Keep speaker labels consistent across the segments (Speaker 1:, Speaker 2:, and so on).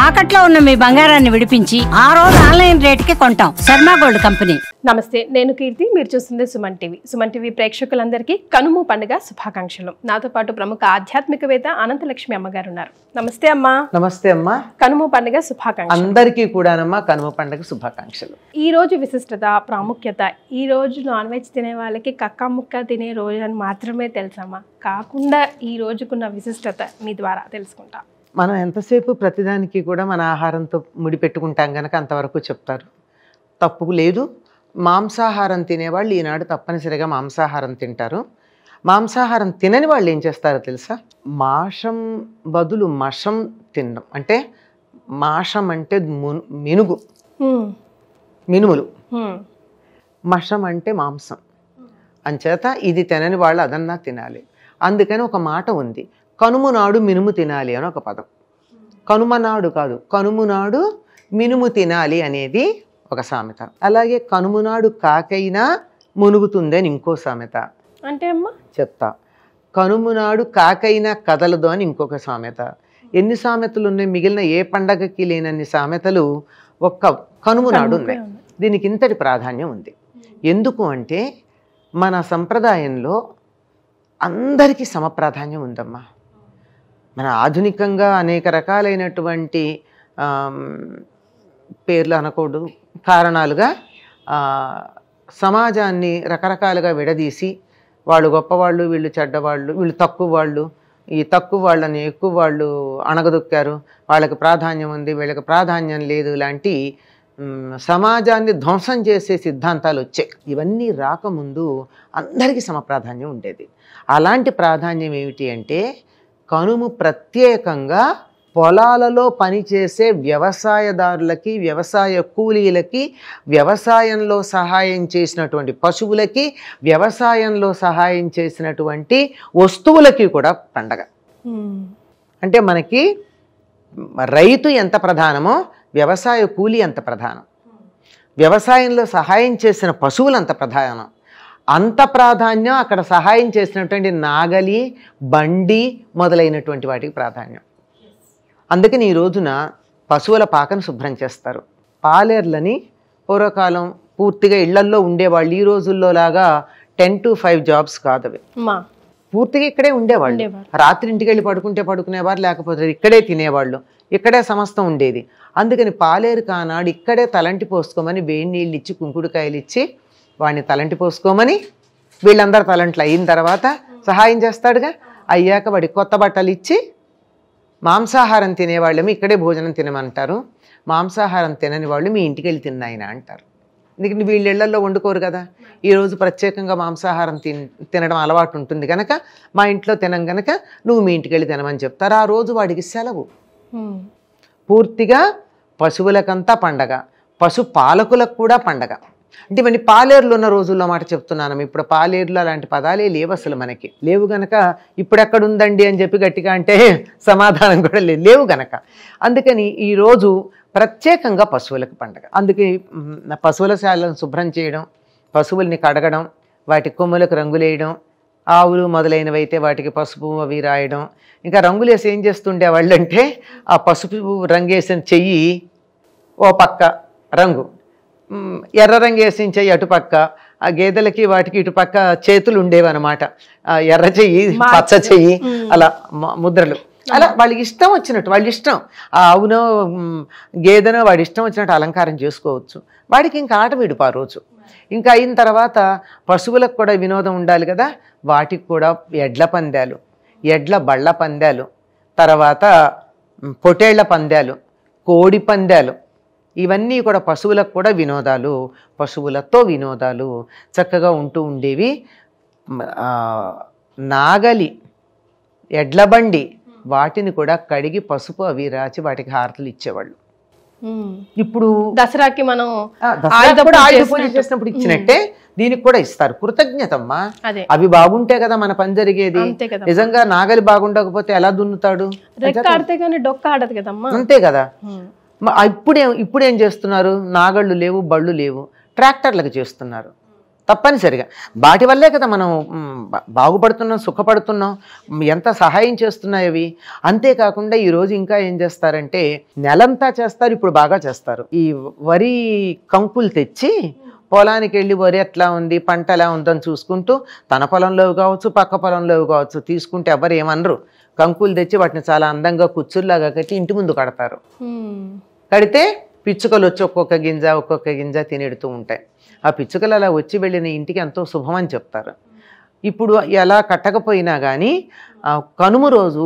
Speaker 1: తాకట్లో ఉన్న మీ బంగారాన్ని విడిపించి ఆ రోజు ఆన్లైన్ రేటుకి కొంటాం. Sharma gold company.
Speaker 2: నమస్తే, నేను కీర్తి, మీరు చూస్తుంది సుమన్ టీవీ. సుమన్ టీవీ ప్రేక్షకులందరికీ కనుమ పండుగ శుభాకాంక్షలు. నాతో పాటు ప్రముఖ ఆధ్యాత్మికవేత్త అనంతలక్ష్మి అమ్మగారు ఉన్నారు. నమస్తే అమ్మా.
Speaker 3: నమస్తే అమ్మా.
Speaker 2: కనుమ పండుగ శుభాకాంక్షలు
Speaker 3: అందరికీ కూడానమ్మా. కనుమ పండుగ శుభాకాంక్షలు.
Speaker 2: ఈ రోజు విశిష్టత, ప్రాముఖ్యత, ఈ రోజు నాన్ వెజ్ తినే వాళ్ళకి కక్క ముక్క తినే రోజు అని మాత్రమే తెలుసమ్మా, కాకుండా ఈ రోజుకున్న విశిష్టత మీ ద్వారా తెలుసుకుంటా.
Speaker 3: మనం ఎంతసేపు ప్రతిదానికి కూడా మన ఆహారంతో ముడిపెట్టుకుంటాం కనుక అంతవరకు చెప్తారు. తప్పు లేదు. మాంసాహారం తినేవాళ్ళు ఈనాడు తప్పనిసరిగా మాంసాహారం తింటారు. మాంసాహారం తినని వాళ్ళు ఏం చేస్తారో తెలుసా? మాంసం బదులు మషం తినడం. అంటే మాంసం అంటే మినుములు, మషం అంటే మాంసం. అంచేత ఇది తినని వాళ్ళు అదన్నా తినాలి. అందుకని ఒక మాట ఉంది, కనుమ నాడు మినుము తినాలి అని ఒక పదం. కనుమ నాడు కాదు, కనుమ నాడు మినుము తినాలి అనేది ఒక సామెత. అలాగే కనుమ నాడు కాకైనా మునుగుతుందని ఇంకో సామెత.
Speaker 2: అంటే అమ్మా
Speaker 3: చెప్తా. కనుమ నాడు కాకైనా కదలదు అని ఇంకొక సామెత. ఎన్ని సామెతలు ఉన్నాయి? మిగిలిన ఏ పండగకి లేనన్ని సామెతలు ఒక్క కనుమ నాడు ఉన్నాయి. దీనికి ఇంతటి ప్రాధాన్యం ఉంది. ఎందుకు అంటే మన సంప్రదాయంలో అందరికీ సమప్రాధాన్యం ఉందమ్మా. మన ఆధునికంగా అనేక రకాలైనటువంటి పేర్లు అనకూడదు కారణాలుగా సమాజాన్ని రకరకాలుగా విడదీసి వాళ్ళు గొప్పవాళ్ళు, వీళ్ళు చెడ్డవాళ్ళు, వీళ్ళు తక్కువ వాళ్ళు, ఈ తక్కువ వాళ్ళని ఎక్కువ వాళ్ళు అణగదొక్కారు, వాళ్ళకి ప్రాధాన్యం ఉంది, వీళ్ళకి ప్రాధాన్యం లేదు లాంటి సమాజాన్ని ధ్వంసం చేసే సిద్ధాంతాలు వచ్చాయి. ఇవన్నీ రాకముందు అందరికీ సమప్రాధాన్యం ఉండేది. అలాంటి ప్రాధాన్యం ఏమిటి అంటే కనుమ ప్రత్యేకంగా పొలాలలో పనిచేసే వ్యవసాయదారులకి, వ్యవసాయ కూలీలకి, వ్యవసాయంలో సహాయం చేసినటువంటి పశువులకి, వ్యవసాయంలో సహాయం చేసినటువంటి వస్తువులకి కూడా పండగ. అంటే మనకి రైతు ఎంత ప్రధానమో వ్యవసాయ కూలీ అంత ప్రధానం, వ్యవసాయంలో సహాయం చేసిన పశువులు అంత ప్రధానం. అంత ప్రాధాన్యం అక్కడ సహాయం చేసినటువంటి నాగలి, బండి మొదలైనటువంటి వాటికి ప్రాధాన్యం. అందుకని ఈ రోజున పశువుల పాకను శుభ్రం చేస్తారు. పాలేర్లని పూర్వకాలం పూర్తిగా ఇళ్లల్లో ఉండేవాళ్ళు. ఈ రోజుల్లో లాగా 10 to 5 జాబ్స్ కాదు అవి. పూర్తిగా ఇక్కడే ఉండేవాళ్ళు. రాత్రి ఇంటికి వెళ్ళి పడుకునేవారు, లేకపోతే ఇక్కడే తినేవాళ్ళు, ఇక్కడే సమస్తం ఉండేది. అందుకని పాలేరు కానాడు ఇక్కడే తలంటి పోసుకోమని వేడి నీళ్ళు ఇచ్చి, కుంకుడుకాయలు ఇచ్చి వాడిని తలంటి పోసుకోమని, వీళ్ళందరూ తలంట్లు అయిన తర్వాత సహాయం చేస్తాడుగా, అయ్యాక వాడికి కొత్త బట్టలు ఇచ్చి, మాంసాహారం తినేవాళ్ళేమో ఇక్కడే భోజనం తినమంటారు, మాంసాహారం తినని వాళ్ళు మీ ఇంటికి వెళ్ళి తిన్నాయినా అంటారు. ఎందుకంటే వీళ్ళ ఇళ్లలో వండుకోరు కదా. ఈరోజు ప్రత్యేకంగా మాంసాహారం తినడం అలవాటు ఉంటుంది కనుక మా ఇంట్లో తినం కనుక నువ్వు మీ ఇంటికి వెళ్ళి తినమని చెప్తారు. ఆ రోజు వాడికి సెలవు. పూర్తిగా పశువులకంతా పండగ, పశు పాలకులకు కూడా పండగ. అంటే ఇవన్నీ పాలేరులు ఉన్న రోజుల్లో మాట చెప్తున్నాను. ఇప్పుడు పాలేరులు అలాంటి పదాలే లేవు, అసలు మనకి లేవు గనక ఇప్పుడు ఎక్కడుందండి అని చెప్పి గట్టిగా అంటే సమాధానం కూడా లేవు గనక. అందుకని ఈరోజు ప్రత్యేకంగా పశువులకు పండగ. అందుకే పశువుల శాలను శుభ్రం చేయడం, పశువుల్ని కడగడం, వాటి కొమ్ములకు రంగులేయడం, ఆవులు మొదలైనవి అయితే వాటికి పసుపు అవి రాయడం. ఇంకా రంగులేసి ఏం చేస్తుండే వాళ్ళు అంటే ఆ పసుపు రంగేసిన చెయ్యి ఓ పక్క రంగు, ఎర్ర రంగు వేసిన చెయ్యి అటుపక్క, ఆ గేదెలకి వాటికి ఇటుపక్క చేతులు ఉండేవి అనమాట. ఎర్ర చెయ్యి, పచ్చ చెయ్యి, అలా ముద్రలు. అలా వాళ్ళకి ఇష్టం వచ్చినట్టు, వాళ్ళ ఇష్టం, ఆ ఆవునో గేదెనో వాడి ఇష్టం వచ్చినట్టు అలంకారం చేసుకోవచ్చు. వాడికి ఇంకా ఆట విడుపు ఆ రోజు. ఇంకా అయిన తర్వాత పశువులకు కూడా వినోదం ఉండాలి కదా, వాటికి కూడా ఎడ్ల పందాలు, ఎడ్ల బళ్ళ పందాలు, తర్వాత పొటేళ్ల పందాలు, కోడి పందాలు, ఇవన్నీ కూడా పశువులకు కూడా వినోదాలు, పశువులతో వినోదాలు చక్కగా ఉంటూ ఉండేవి. నాగలి, ఎడ్లబండి వాటిని కూడా కడిగి పసుపు అవి రాచి వాటికి హారతులు ఇచ్చేవాళ్ళు. ఇప్పుడు దసరాకి మనం ఆయుధ పూజ చేసినప్పుడు ఇచ్చినట్టే దీనికి కూడా ఇస్తారు. కృతజ్ఞతమ్మా. అవి బాగుంటే కదా మన పని జరిగేది. నిజంగా నాగలి బాగుండకపోతే ఎలా దున్నుతాడు? అంతే కదా. ఇప్పుడేం చేస్తున్నారు? నాగళ్ళు లేవు, బళ్ళు లేవు, ట్రాక్టర్లకు చేస్తున్నారు. తప్పనిసరిగా వాటి వల్లే కదా మనం బాగుపడుతున్నాం, సుఖపడుతున్నాం, ఎంత సహాయం చేస్తున్నాయి అవి. అంతేకాకుండా ఈరోజు ఇంకా ఏం చేస్తారంటే నెలంతా చేస్తారు, ఇప్పుడు బాగా చేస్తారు. ఈ వరి కంకులు తెచ్చి పొలానికి వెళ్ళి వరి ఎట్లా ఉంది, పంట ఎలా ఉందని చూసుకుంటూ తన పొలంలో కావచ్చు, పక్క పొలంలో కావచ్చు తీసుకుంటే ఎవరు ఏమనరు. కంకులు తెచ్చి వాటిని చాలా అందంగా కుచ్చుల్లాగా కట్టి ఇంటి ముందు కడతారు. కడితే పిచ్చుకలు వచ్చి ఒక్కొక్క గింజ తినేడుతూ ఉంటాయి. ఆ పిచ్చుకలు అలా వచ్చి వెళ్ళిన ఇంటికి ఎంతో శుభం అని చెప్తారు. ఇప్పుడు ఎలా కట్టకపోయినా కానీ కనుమ రోజు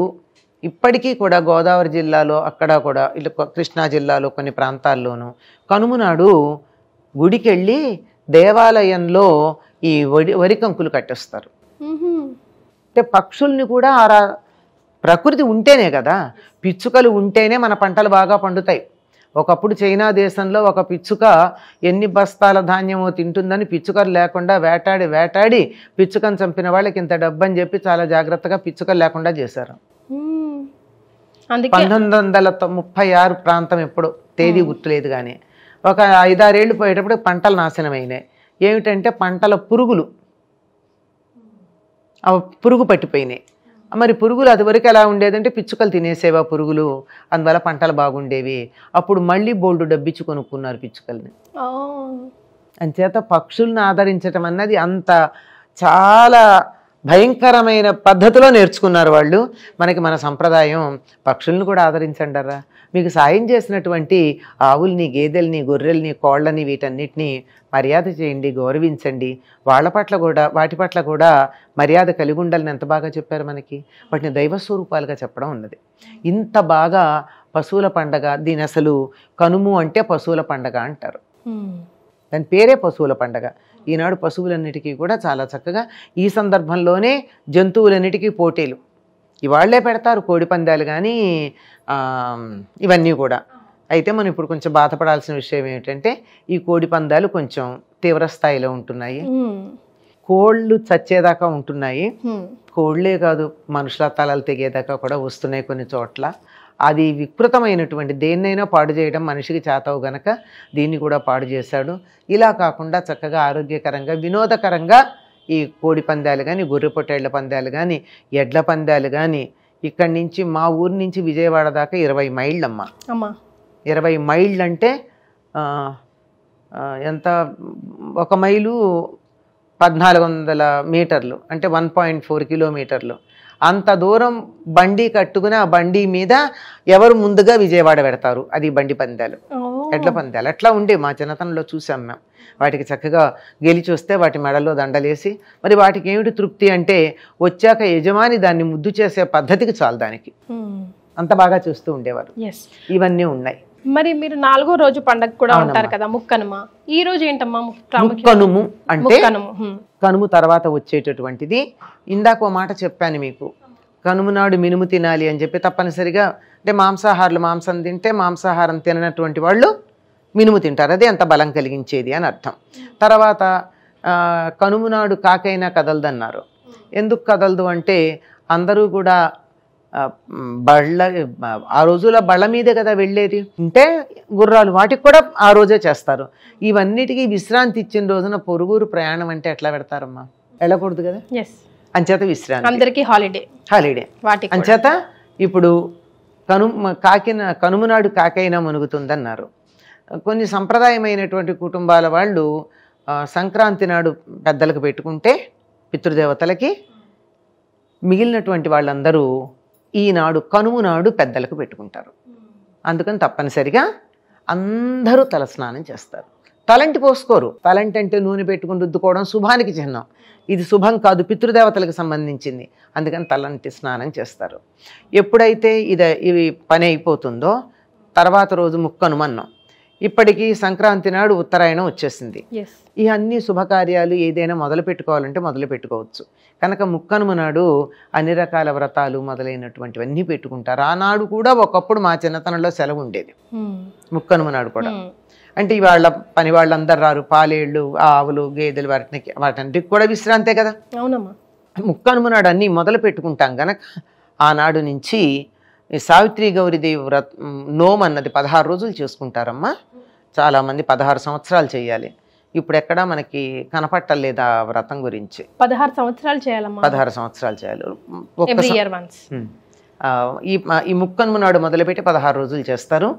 Speaker 3: ఇప్పటికీ కూడా గోదావరి జిల్లాలో అక్కడ కూడా ఇట్లా కృష్ణా జిల్లాలో కొన్ని ప్రాంతాల్లోనూ కనుమ నాడు గుడికి వెళ్ళి దేవాలయంలో ఈ వరి కంకులు కట్టేస్తారు. అంటే పక్షుల్ని కూడా ప్రకృతి ఉంటేనే కదా, పిచ్చుకలు ఉంటేనే మన పంటలు బాగా పండుతాయి. ఒకప్పుడు చైనా దేశంలో ఒక పిచ్చుక ఎన్ని బస్తాల ధాన్యమో తింటుందని పిచ్చుకలు లేకుండా వేటాడి పిచ్చుకను చంపిన వాళ్ళకి ఇంత డబ్బు అని చెప్పి చాలా జాగ్రత్తగా పిచ్చుకలు లేకుండా చేశారు. 1936 ప్రాంతం ఎప్పుడు తేదీ గుర్తులేదు కానీ ఒక 5-6 ఏళ్ళు పోయేటప్పుడు పంటలు నాశనమైనాయి. ఏమిటంటే పంటల పురుగులు పట్టిపోయినాయి. మరి పురుగులు అది వరకు ఎలా ఉండేదంటే పిచ్చుకలు తినేసేవా పురుగులు, అందువల్ల పంటలు బాగుండేవి. అప్పుడు మళ్ళీ బోల్డు డబ్బిచ్చి కొనుక్కున్నారు పిచ్చుకల్ని. అంచేత పక్షుల్ని ఆదరించటం అన్నది అంత చాలా భయంకరమైన పద్ధతిలో నేర్చుకున్నారు వాళ్ళు. మన సంప్రదాయం పక్షుల్ని కూడా ఆదరించండరా. మీకు సాయం చేసినటువంటి ఆవుల్ని, గేదెల్ని, గొర్రెల్ని, కోళ్ళని వీటన్నిటినీ మర్యాద చేయండి, గౌరవించండి. వాటి పట్ల కూడా మర్యాద కలిగి ఉండాలని ఎంత బాగా చెప్పారు మనకి. వాటిని దైవస్వరూపాలుగా చెప్పడం ఉన్నది. ఇంత బాగా పశువుల పండగ, దీని అసలు కనుము అంటే పశువుల పండగ అంటారు. దాని పేరే పశువుల పండగ. ఈనాడు పశువులన్నిటికీ కూడా చాలా చక్కగా ఈ సందర్భంలోనే జంతువులన్నిటికీ పోటీలు ఇవాళ్లే పెడతారు, కోడి పందాలు కానీ ఇవన్నీ కూడా. అయితే మనం ఇప్పుడు కొంచెం బాధపడాల్సిన విషయం ఏమిటంటే ఈ కోడి పందాలు కొంచెం తీవ్ర స్థాయిలో ఉంటున్నాయి. కోళ్ళు చచ్చేదాకా ఉంటున్నాయి. కోళ్లే కాదు, మనుషుల తలలు తెగేదాకా కూడా వస్తున్నాయి కొన్ని చోట్ల. అది వికృతమైనటువంటి దేన్నైనా పాడు చేయడం మనిషికి చేతవు గనక దీన్ని కూడా పాడు చేశాడు. ఇలా కాకుండా చక్కగా ఆరోగ్యకరంగా వినోదకరంగా ఈ కోడి పందాలు కానీ, గొర్రె పొట్టేళ్ల పందాలు కానీ, ఎడ్ల పందాలు కానీ ఇక్కడి నుంచి మా ఊరి నుంచి విజయవాడ దాకా 20 మైళ్ళమ్మా. 20 మైళ్ళు అంటే ఎంత, 1 మైలు 1400 మీటర్లు అంటే 1.4 కిలోమీటర్లు. అంత దూరం బండి కట్టుకుని ఆ బండి మీద ఎవరు ముందుగా విజయవాడ పెడతారు, అది బండి పందాలు, ఎడ్ల పందాలు. అట్లా ఉండే మా చిన్నతనంలో చూసాం మేము. వాటికి చక్కగా గెలిచి వస్తే వాటి మెడల్లో దండలేసి, మరి వాటికి ఏమిటి తృప్తి అంటే వచ్చాక యజమాని దాన్ని ముద్దు చేసే పద్ధతికి చాలు దానికి, అంత బాగా చూస్తూ ఉండేవారు. ఇవన్నీ ఉన్నాయి.
Speaker 2: మరి మీరు 4వ రోజు పండగ కూడా ఉంటారు కదా, ముక్కనుమ. ఈ రోజు ఏంటమ్మా
Speaker 3: ముక్కనుము అంటే కనుము తర్వాత వచ్చేటటువంటిది. ఇందాక ఓ మాట చెప్పాను మీకు, కనుము నాడు మినుము తినాలి అని చెప్పి. తప్పనిసరిగా అంటే మాంసాహారులు మాంసం తింటే, మాంసాహారం తిననటువంటి వాళ్ళు మినుము తింటారు, అదే అంత బలం కలిగించేది అని అర్థం. తర్వాత కనుము నాడు కాకైనా కదలదన్నారు. ఎందుకు కదలదు అంటే అందరూ కూడా ఆ రోజుల బళ్ళ మీదే కదా వెళ్ళేది. అంటే గుర్రాలు వాటికి కూడా ఆ రోజే చేస్తారు. ఇవన్నిటికీ విశ్రాంతి ఇచ్చిన రోజున పొరుగురు ప్రయాణం అంటే ఎట్లా పెడతారమ్మా, వెళ్ళకూడదు కదా. అంచేత విశ్రాంతి, అందరికీ హాలిడే. అంచేత ఇప్పుడు కనుమ నాడు కాకైనా మునుగుతుందన్నారు. కొన్ని సంప్రదాయమైనటువంటి కుటుంబాల వాళ్ళు సంక్రాంతి నాడు పెద్దలకు పెట్టుకుంటే పితృదేవతలకి, మిగిలినటువంటి వాళ్ళందరూ ఈనాడు కనుమ నాడు పెద్దలకు పెట్టుకుంటారు. అందుకని తప్పనిసరిగా అందరూ తలస్నానం చేస్తారు. తలంటి పోసుకోరు. తలంటి అంటే నూనె పెట్టుకుని రుద్దుకోవడం శుభానికి చిహ్నం. ఇది శుభం కాదు, పితృదేవతలకు సంబంధించింది. అందుకని తలంటి స్నానం చేస్తారు. ఎప్పుడైతే ఇవి పని అయిపోతుందో తర్వాత రోజు ముక్కనుమన్నాం. ఇప్పటికీ సంక్రాంతి నాడు ఉత్తరాయణం వచ్చేసింది. ఈ అన్ని శుభకార్యాలు ఏదైనా మొదలు పెట్టుకోవాలంటే మొదలు పెట్టుకోవచ్చు. కనుక ముక్కనుమ నాడు అన్ని రకాల వ్రతాలు మొదలైనటువంటివన్నీ పెట్టుకుంటారు. ఆనాడు కూడా ఒకప్పుడు మా చిన్నతనంలో సెలవు ఉండేది ముక్కనుమ నాడు కూడా. అంటే ఇవాళ పని వాళ్ళందరూ రారు, పాలేళ్ళు, ఆవులు, గేదెలు వాటన్నిటికి కూడా విశ్రాంతే కదా.
Speaker 2: అవునమ్మా.
Speaker 3: ముక్కనుమ నాడు అన్నీ మొదలు పెట్టుకుంటాం గనక ఆనాడు నుంచి సావిత్రి గౌరీదేవి నోము అన్నది 16 రోజులు చేసుకుంటారమ్మా. చాలామంది 16 సంవత్సరాలు చేయాలి. ఇప్పుడు ఎక్కడా మనకి కనపట్టలేదు ఆ వ్రతం గురించి.
Speaker 2: 16 సంవత్సరాలు చేయాలమ్మా.
Speaker 3: 16 సంవత్సరాలు చేయాలి.
Speaker 2: Every year once.
Speaker 3: ఈ ముక్కనుమ నాడు మొదలుపెట్టి 16 రోజులు చేస్తారు.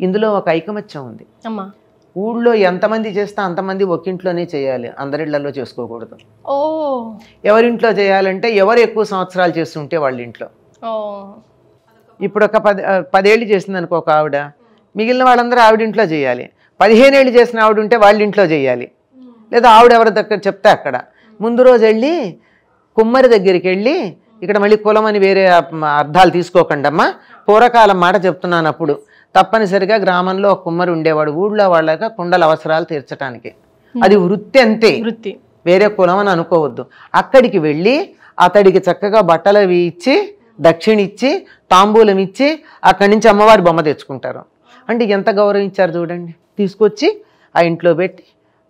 Speaker 3: ఇందులో ఒక ఐకమత్యం ఉంది.
Speaker 2: అమ్మా,
Speaker 3: ఊళ్ళో ఎంతమంది చేస్తే అంతమంది ఒకింట్లోనే చేయాలి, అందరిళ్లలో చేసుకోకూడదు.
Speaker 2: ఓ,
Speaker 3: ఎవరింట్లో చేయాలంటే ఎవరు ఎక్కువ సంవత్సరాలు చేస్తుంటే వాళ్ళ ఇంట్లో.
Speaker 2: ఓ,
Speaker 3: ఇప్పుడు ఒక 10 ఏళ్ళు చేసింది అనుకో ఒక ఆవిడ, మిగిలిన వాళ్ళందరూ ఆవిడింట్లో చేయాలి. 15 ఏళ్ళు చేసిన ఆవిడ ఉంటే వాళ్ళ ఇంట్లో చేయాలి, లేదా ఆవిడ ఎవరి దగ్గర చెప్తే అక్కడ. ముందు రోజు వెళ్ళి కుమ్మరి దగ్గరికి వెళ్ళి, ఇక్కడ మళ్ళీ కులం అని వేరే అర్థాలు తీసుకోకండి అమ్మా, పూర్వకాలం మాట చెప్తున్నాను. అప్పుడు తప్పనిసరిగా గ్రామంలో ఒక కుమ్మరి ఉండేవాడు, ఊళ్ళో వాళ్ళగా కుండల అవసరాలు తీర్చడానికి. అది వృత్తి అంతే,
Speaker 2: వృత్తి,
Speaker 3: వేరే కులం అని అనుకోవద్దు. అక్కడికి వెళ్ళి అతడికి చక్కగా బట్టలు అవి ఇచ్చి, దక్షిణ ఇచ్చి, తాంబూలం ఇచ్చి, అక్కడి నుంచి అమ్మవారి బొమ్మ తెచ్చుకుంటారు. అంటే ఎంత గౌరవించారు చూడండి. తీసుకొచ్చి ఆ ఇంట్లో పెట్టి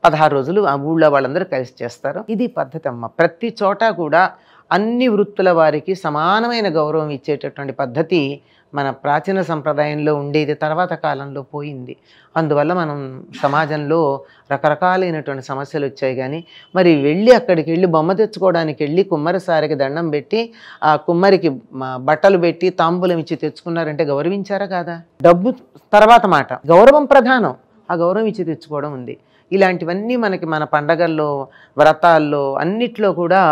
Speaker 3: 16 రోజులు ఆ ఊళ్ళో వాళ్ళందరూ కలిసి చేస్తారు. ఇది పద్ధతి అమ్మ. ప్రతి చోట కూడా అన్ని వృత్తుల వారికి సమానమైన గౌరవం ఇచ్చేటటువంటి పద్ధతి మన ప్రాచీన సంప్రదాయంలో ఉండేది, తర్వాత కాలంలో పోయింది. అందువల్ల మనం సమాజంలో రకరకాలైనటువంటి సమస్యలు వచ్చాయి. కానీ మరి వెళ్ళి అక్కడికి వెళ్ళి బొమ్మ తెచ్చుకోవడానికి వెళ్ళి కుమ్మరిసారికి దండం పెట్టి, ఆ కుమ్మరికి బట్టలు పెట్టి తాంబూలం ఇచ్చి తెచ్చుకున్నారంటే గౌరవించారా కాదా? డబ్బు తర్వాత మాట, గౌరవం ప్రధానం. ఆ గౌరవం ఇచ్చి తెచ్చుకోవడం ఉంది. ఇలాంటివన్నీ మనకి మన పండగల్లో, వ్రతాల్లో అన్నిట్లో కూడా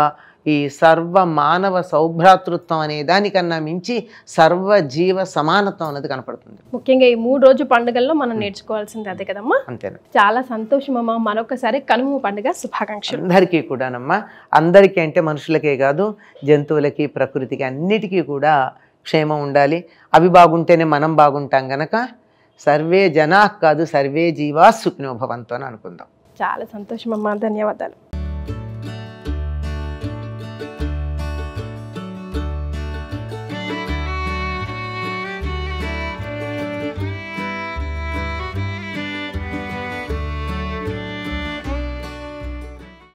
Speaker 3: ఈ సర్వ మానవ సౌభ్రాతృత్వం అనే దానికన్నా మించి సర్వజీవ సమానత్వం అనేది కనపడుతుంది.
Speaker 2: ముఖ్యంగా ఈ 3 రోజు పండుగల్లో మనం నేర్చుకోవాల్సింది అదే కదమ్మా.
Speaker 3: అంతేనా?
Speaker 2: చాలా సంతోషమమ్మా. మరొకసారి కనుమ పండుగ శుభాకాంక్షలు
Speaker 3: అందరికీ కూడానమ్మా. అందరికీ అంటే మనుషులకే కాదు, జంతువులకి, ప్రకృతికి అన్నిటికీ కూడా క్షేమం ఉండాలి. అవి బాగుంటేనే మనం బాగుంటాం గనక సర్వే జనా కాదు, సర్వే జీవా సుఖినో భవంతు అని అనుకుందాం.
Speaker 2: చాలా సంతోషమమ్మా. ధన్యవాదాలు.